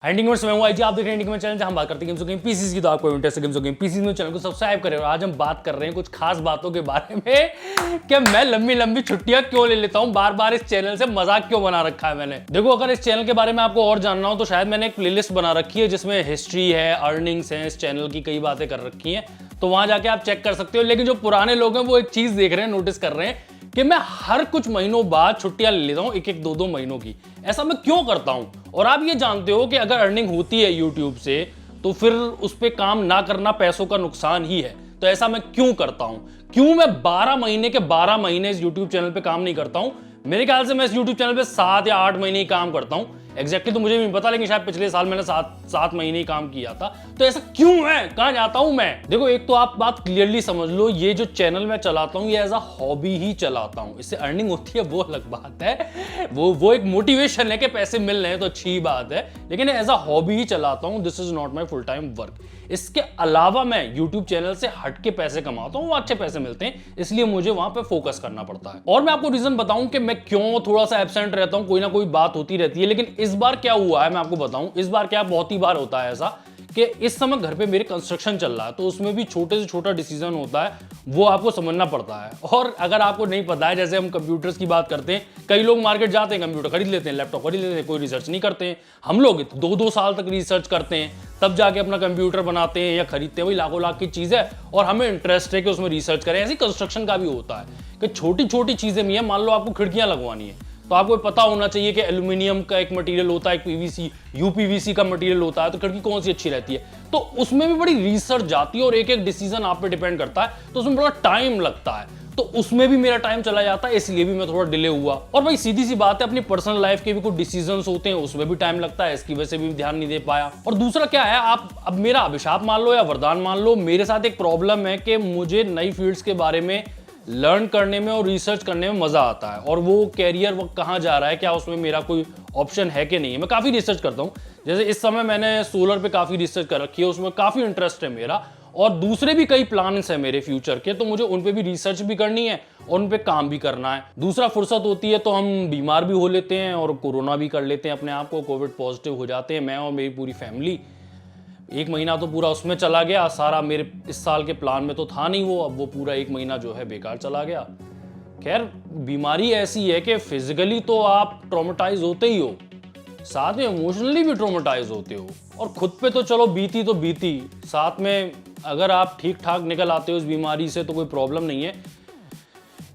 Handing में मैं हूं आई जी, आप देख रहे हैं हैंडिंग में चैनल जहां हम बात करते हैं गेम्स गेम पीसीस की। तो आपको इंटरेस्ट गेम्स गेम पीसीस में चैनल को सब्सक्राइब करें। और आज हम बात कर रहे हैं कुछ खास बातों के बारे में कि मैं लंबी लंबी छुट्टियां क्यों ले लेता हूं, बार बार इस चैनल से मजाक क्यों बना रखा है मैंने। देखो, अगर इस चैनल के बारे में आपको और जानना हो तो शायद मैंने एक प्लेलिस्ट बना रखी है जिसमें हिस्ट्री है, अर्निंग्स है, इस चैनल की कई बातें कर रखी हैं, तो वहां जाके आप चेक कर सकते हो। लेकिन जो पुराने लोग हैं वो एक चीज देख रहे हैं, नोटिस कर रहे हैं कि मैं हर कुछ महीनों बाद छुट्टियां ले लेता हूं, एक एक दो महीनों की। ऐसा मैं क्यों करता हूं? और आप ये जानते हो कि अगर अर्निंग होती है यूट्यूब से तो फिर उस पर काम ना करना पैसों का नुकसान ही है। तो ऐसा मैं क्यों करता हूं? क्यों मैं 12 महीने के 12 महीने इस यूट्यूब चैनल पे काम नहीं करता हूं? मेरे ख्याल से मैं इस यूट्यूब चैनल पे 7 या 8 महीने ही काम करता हूं। एग्जैक्टली तो मुझे नहीं पता, लेकिन शायद पिछले साल मैंने 7 महीने ही काम किया था। तो ऐसा क्यों है? कहां जाता हूं मैं? देखो, एक तो आप बात क्लियरली समझ लो, ये जो चैनल मैं चलाता हूं ये एज अ हॉबी ही चलाता हूं। इससे अर्निंग होती है वो अलग बात है, वो एक मोटिवेशन है कि पैसे मिल रहे हैं तो अच्छी बात है, लेकिन एज अ हॉबी ही चलाता हूं। This is not my full time work. इसके अलावा मैं यूट्यूब चैनल से हट के पैसे कमाता हूं, वो अच्छे पैसे मिलते हैं, इसलिए मुझे वहां पे फोकस करना पड़ता है। और मैं आपको रीजन बताऊं कि मैं क्यों थोड़ा सा एब्सेंट रहता हूं, कोई ना कोई बात होती रहती है। लेकिन इस बार क्या हुआ है मैं आपको बताऊं। इस बार क्या, बहुत ही बार होता है ऐसा कि इस समय घर पे मेरे कंस्ट्रक्शन चल रहा है, तो उसमें भी छोटे से छोटा डिसीजन होता है, वो आपको समझना पड़ता है। और अगर आपको नहीं पता है, जैसे हम कंप्यूटर्स की बात करते हैं, कई लोग मार्केट जाते हैं, कंप्यूटर खरीद लेते हैं, लैपटॉप खरीद लेते हैं, कोई रिसर्च नहीं करते हैं। हम लोग 2-2 साल तक रिसर्च करते हैं, तब जाके अपना कंप्यूटर बनाते हैं या खरीदते हैं। वही लाखों लाख की चीज है और हमें इंटरेस्ट है कि उसमें रिसर्च करें। ऐसी कंस्ट्रक्शन का भी होता है कि छोटी छोटी चीजें भी है। मान लो आपको खिड़कियां लगवानी है, तो आपको पता होना चाहिए कि एल्यूमिनियम का एक मटेरियल होता है, एक पीवीसी, यूपीवीसी का मटेरियल होता है, तो खिड़की कौन सी अच्छी रहती है। तो उसमें भी बड़ी रिसर्च जाती है और एक एक डिसीजन आप पे डिपेंड करता है, तो उसमें बड़ा टाइम लगता है। तो उसमें भी मेरा टाइम चला जाता है, इसलिए भी मैं थोड़ा डिले हुआ। और भाई सीधी सी बात है, अपनी पर्सनल लाइफ के भी कुछ डिसीजंस होते हैं, उसमें भी टाइम लगता है, इसकी वजह से भी ध्यान नहीं दे पाया। और दूसरा क्या है, आप अब मेरा अभिशाप मान लो या वरदान मान लो, मेरे साथ एक प्रॉब्लम है कि मुझे नई फील्ड्स के बारे में लर्न करने में और रिसर्च करने में मजा आता है। और वो कैरियर वो कहाँ जा रहा है, क्या उसमें मेरा कोई ऑप्शन है कि नहीं है। मैं काफी रिसर्च करता हूँ, जैसे इस समय मैंने सोलर पे काफी रिसर्च कर रखी है, उसमें काफी इंटरेस्ट है मेरा। और दूसरे भी कई प्लान्स हैं मेरे फ्यूचर के, तो मुझे उन पे भी रिसर्च भी करनी है और उन पे काम भी करना है। दूसरा, फुर्सत होती है तो हम बीमार भी हो लेते हैं और कोरोना भी कर लेते हैं अपने आप को, कोविड पॉजिटिव हो जाते हैं, मैं और मेरी पूरी फैमिली। 1 महीना तो पूरा उसमें चला गया सारा, मेरे इस साल के प्लान में तो था नहीं वो, अब वो पूरा 1 महीना जो है बेकार चला गया। खैर, बीमारी ऐसी है कि फिजिकली तो आप ट्रॉमेटाइज होते ही हो, साथ में इमोशनली भी ट्रॉमेटाइज होते हो। और खुद पे तो चलो बीती तो बीती, साथ में अगर आप ठीक ठाक निकल आते हो इस बीमारी से तो कोई प्रॉब्लम नहीं है।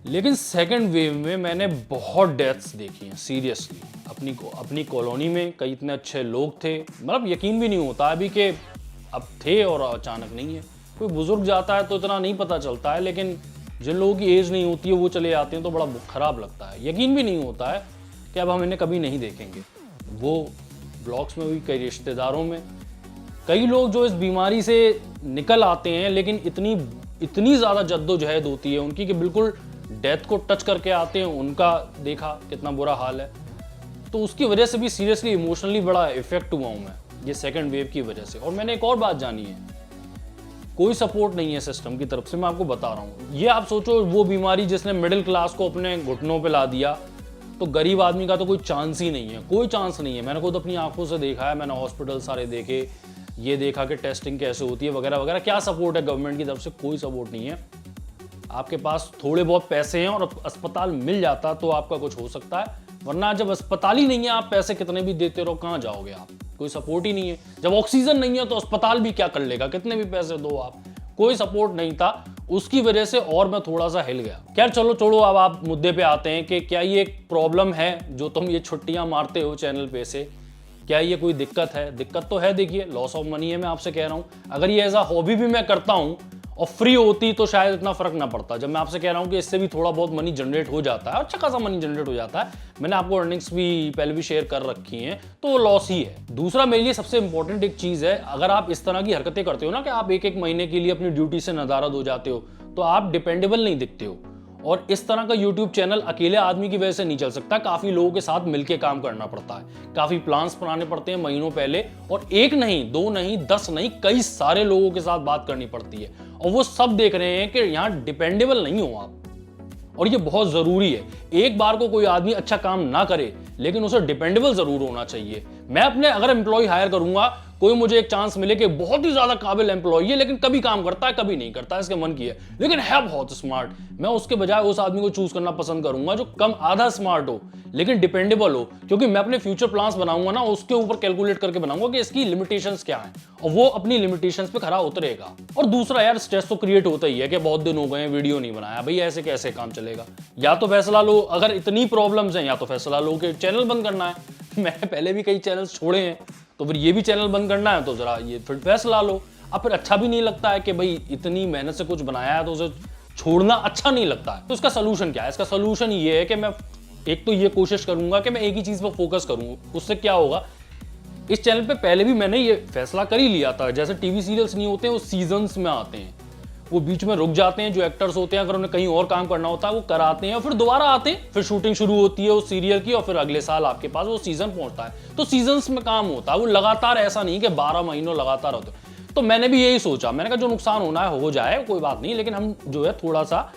लेकिन सेकेंड वेव में मैंने बहुत डेथ्स देखी हैं सीरियसली। अपनी कॉलोनी में कई इतने अच्छे लोग थे, मतलब यकीन भी नहीं होता अभी कि अब थे और अचानक नहीं है। कोई बुजुर्ग जाता है तो इतना नहीं पता चलता है, लेकिन जिन लोगों की एज नहीं होती है वो चले जाते हैं तो बड़ा खराब लगता है। यकीन भी नहीं होता है कि अब हम इन्हें कभी नहीं देखेंगे। वो ब्लॉग्स में भी, कई रिश्तेदारों में, कई लोग जो इस बीमारी से निकल आते हैं, लेकिन इतनी ज़्यादा जद्दोजहद होती है उनकी कि बिल्कुल डेथ को टच करके आते हैं। उनका देखा कितना बुरा हाल है, तो उसकी वजह से भी सीरियसली इमोशनली बड़ा इफेक्ट हुआ हूं मैं, ये सेकंड वेव की वजह से। और मैंने एक और बात जानी है, कोई सपोर्ट नहीं है सिस्टम की तरफ से, मैं आपको बता रहा हूँ। ये आप सोचो, वो बीमारी जिसने मिडिल क्लास को अपने घुटनों पे ला दिया, तो गरीब आदमी का तो कोई चांस ही नहीं है, कोई चांस नहीं है। मैंने खुद अपनी आंखों से देखा है, मैंने हॉस्पिटल सारे देखे, ये देखा कि टेस्टिंग कैसे होती है वगैरह वगैरह। क्या सपोर्ट है गवर्नमेंट की तरफ से? कोई सपोर्ट नहीं है। आपके पास थोड़े बहुत पैसे हैं और अस्पताल मिल जाता तो आपका कुछ हो सकता है, वरना जब अस्पताल ही नहीं है, आप पैसे कितने भी देते रहो, कहाँ जाओगे आप? कोई सपोर्ट ही नहीं है। जब ऑक्सीजन नहीं है तो अस्पताल भी क्या कर लेगा, कितने भी पैसे दो आप। कोई सपोर्ट नहीं था, उसकी वजह से और मैं थोड़ा सा हिल गया। खैर चलो छोड़ो, अब आप मुद्दे पे आते हैं कि क्या ये एक प्रॉब्लम है जो तुम ये छुट्टियां मारते हो चैनल पे से, क्या ये कोई दिक्कत है? दिक्कत तो है, देखिए लॉस ऑफ मनी है, मैं आपसे कह रहा हूँ। अगर ये एज अ हॉबी भी मैं करता हूँ और फ्री होती तो शायद इतना फर्क ना पड़ता। जब मैं आपसे कह रहा हूँ कि इससे भी थोड़ा बहुत मनी जनरेट हो जाता है, अच्छा खासा मनी जनरेट हो जाता है, मैंने आपको अर्निंग्स भी पहले भी शेयर कर रखी हैं, तो वो लॉस ही है। दूसरा, मेरे लिए सबसे इंपॉर्टेंट एक चीज है, अगर आप इस तरह की हरकतें करते हो ना कि आप एक एक महीने के लिए अपनी ड्यूटी से नदारद हो जाते हो, तो आप डिपेंडेबल नहीं दिखते हो। और इस तरह का YouTube चैनल अकेले आदमी की वजह से नहीं चल सकता, काफी लोगों के साथ मिलकर काम करना पड़ता है, काफी प्लान्स बनाने पड़ते हैं महीनों पहले, और 1 नहीं 2 नहीं 10 नहीं, कई सारे लोगों के साथ बात करनी पड़ती है। और वो सब देख रहे हैं कि यहाँ डिपेंडेबल नहीं हो आप। और ये बहुत जरूरी है। एक बार को कोई आदमी अच्छा काम ना करे, लेकिन उसे डिपेंडेबल जरूर होना चाहिए। मैं अपने अगर एम्प्लॉय हायर करूंगा, कोई मुझे एक चांस मिले कि बहुत ही ज्यादा काबिल एम्प्लॉय है, लेकिन कभी काम करता है कभी नहीं करता है, इसके मन की है, लेकिन है बहुत स्मार्ट, मैं उसके बजाय उस आदमी को चूज करना पसंद करूंगा जो कम आधा स्मार्ट हो लेकिन डिपेंडेबल हो, क्योंकि मैं अपने फ्यूचर प्लान्स बनाऊंगा ना, उसके ऊपर कैलकुलेट करके बनाऊंगा कि इसकी लिमिटेशंस क्या हैं, और वो अपनी लिमिटेशंस पे खरा उतरेगा। और दूसरा यार, स्ट्रेस तो क्रिएट होता ही है कि बहुत दिन हो गए वीडियो नहीं बनाया, भाई ऐसे कैसे काम चलेगा। या तो फैसला लो, अगर इतनी प्रॉब्लम्स हैं, या तो फैसला लो कि चैनल बंद करना है। मैंने पहले भी कई चैनल्स छोड़े हैं, तो फिर ये भी चैनल बंद करना है, तो जरा ये फिर फैसला लो। अब फिर अच्छा भी नहीं लगता है कि भाई इतनी मेहनत से कुछ बनाया है तो उसे छोड़ना अच्छा नहीं लगता है। तो इसका सोल्यूशन क्या है? इसका सोल्यूशन ये है कि मैं एक तो ये कोशिश करूंगा कि मैं एक ही चीज पर फोकस करूं। उससे क्या होगा, इस चैनल पे पहले भी मैंने ये फैसला कर ही लिया था, जैसे टीवी सीरियल्स नहीं होते हैं, वो सीजन्स में आते हैं, वो बीच में रुक जाते हैं, जो एक्टर्स होते हैं अगर उन्हें कहीं और काम करना होता है वो कराते हैं और फिर दोबारा आते हैं, फिर शूटिंग शुरू होती है उस सीरियल की और फिर अगले साल आपके पास वो सीजन पहुंचता है। तो सीजन्स में काम होता है, वो लगातार ऐसा नहीं कि 12 महीनों लगातार होते। तो मैंने भी यही सोचा, मैंने कहा जो नुकसान होना है हो जाए, कोई बात नहीं, लेकिन हम जो है थोड़ा सा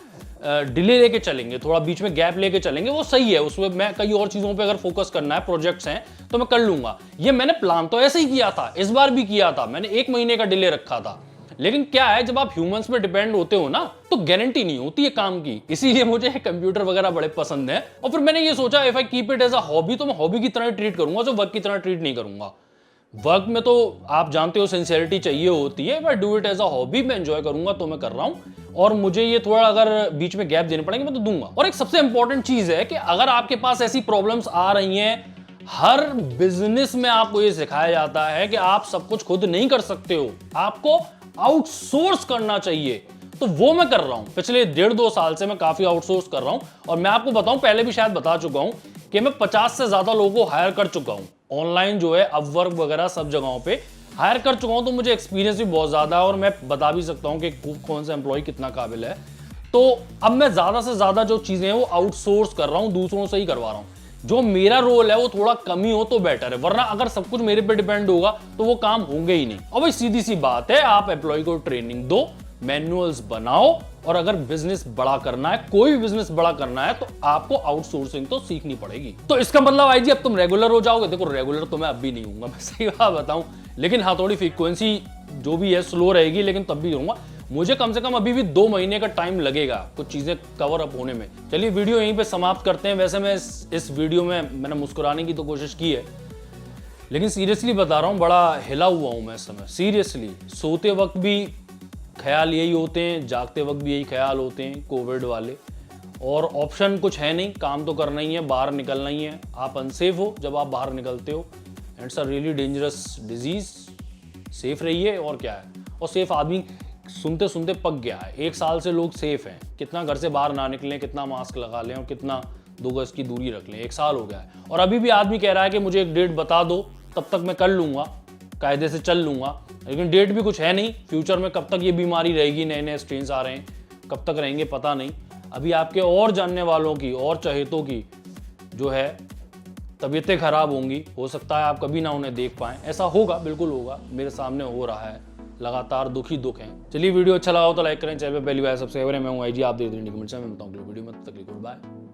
डिले लेके चलेंगे, थोड़ा बीच में गैप लेके चलेंगे, वो सही है। उसमें मैं कई और चीजों पे अगर फोकस करना है, प्रोजेक्ट्स हैं तो मैं कर लूंगा। ये मैंने प्लान तो ऐसे ही किया था, इस बार भी किया था, मैंने 1 महीने का डिले रखा था। लेकिन क्या है, जब आप ह्यूमंस पे डिपेंड होते हो ना, तो गारंटी नहीं होती है काम की। इसीलिए मुझे कंप्यूटर वगैरह बड़े पसंद है। और फिर मैंने ये सोचा, if I keep it as a hobby, तो मैं हॉबी की तरह ट्रीट करूंगा, जो वर्क की तरह ट्रीट नहीं करूंगा। वर्क में तो आप जानते हो सिंसियरिटी चाहिए होती है, but do it as a hobby, मैं एंजॉय करूंगा तो मैं कर रहा हूं। और मुझे ये थोड़ा अगर बीच में गैप देने पड़ेंगे मैं तो दूंगा। और एक सबसे इंपॉर्टेंट चीज है कि अगर आपके पास ऐसी प्रॉब्लम्स आ रही हैं, हर बिजनेस में आपको ये सिखाया जाता है कि आप सब कुछ खुद नहीं कर सकते हो, आपको आउटसोर्स करना चाहिए। तो वो मैं कर रहा हूं, पिछले 1.5-2 साल से मैं काफी आउटसोर्स कर रहा हूं। और मैं आपको बताऊं, पहले भी शायद बता चुका हूं कि मैं 50 से ज्यादा लोगों को हायर कर चुका हूं ऑनलाइन, जो है अपवर्क वगैरह सब जगहों पे हायर कर चुका हूं। तो मुझे एक्सपीरियंस भी बहुत ज्यादा है और मैं बता भी सकता हूं कि कौन सा एम्प्लॉय कितना काबिल है। तो अब मैं ज्यादा से ज्यादा जो चीजें हैं वो आउटसोर्स कर रहा हूं, दूसरों से ही करवा रहा हूं। जो मेरा रोल है वो थोड़ा कम ही हो तो बेटर है, वरना अगर सब कुछ मेरे पे डिपेंड होगा तो वो काम होंगे ही नहीं। और भाई सीधी सी बात है, आप एम्प्लॉय को ट्रेनिंग दो, मैनुअल्स बनाओ, और अगर बिजनेस बड़ा करना है, कोई भी बिजनेस बड़ा करना है, तो आपको आउटसोर्सिंग तो सीखनी पड़ेगी। तो इसका मतलब आई जी अब तुम रेगुलर हो जाओगे? देखो रेगुलर तो मैं अब भी नहीं हूंगा, मैं सही बात बताऊं, लेकिन हाँ थोड़ी फ्रीक्वेंसी जो भी है स्लो रहेगी, लेकिन तब भी रहूंगा। मुझे कम से कम अभी भी 2 महीने का टाइम लगेगा कुछ चीजें कवर अप होने में। चलिए वीडियो यहीं पे समाप्त करते हैं। वैसे मैं इस वीडियो में मैंने मुस्कुराने की तो कोशिश की है, लेकिन सीरियसली बता रहा हूँ, बड़ा हिला हुआ हूं मैं इस समय, सीरियसली। सोते वक्त भी ख्याल यही होते हैं, जागते वक्त भी यही ख्याल होते हैं, कोविड वाले। और ऑप्शन कुछ है नहीं, काम तो करना ही है, बाहर निकलना ही है। आप अनसेफ हो जब आप बाहर निकलते हो, it's a really dangerous disease. Safe रहिए, और क्या है। और सेफ आदमी सुनते सुनते पक गया है। 1 साल से लोग सेफ हैं, कितना घर से बाहर ना निकलें, कितना मास्क लगा लें और कितना 2 गज की दूरी रख लें, 1 साल हो गया है। और अभी भी आदमी कह रहा है कि मुझे एक डेट बता दो, तब तक मैं कर लूंगा, कायदे से चल लूंगा। लेकिन डेट भी कुछ है नहीं, फ्यूचर में कब तक ये बीमारी रहेगी, नए नए स्ट्रेन्स आ रहे हैं, कब तक रहेंगे पता नहीं। अभी आपके और जानने वालों की और चहेतों की जो है तबीयतें खराब होंगी, हो सकता है आप कभी ना उन्हें देख पाएं। ऐसा होगा, बिल्कुल होगा, मेरे सामने हो रहा है, लगातार दुख ही दुख हैं। चलिए वीडियो अच्छा लगा हो तो लाइक करें, चैनल पे पहली बार सब्सक्राइब करें। मैं हूं आईजी, आप देख रहे हैं कमेंट्स में, मैं बताऊं वीडियो में। तक बाय।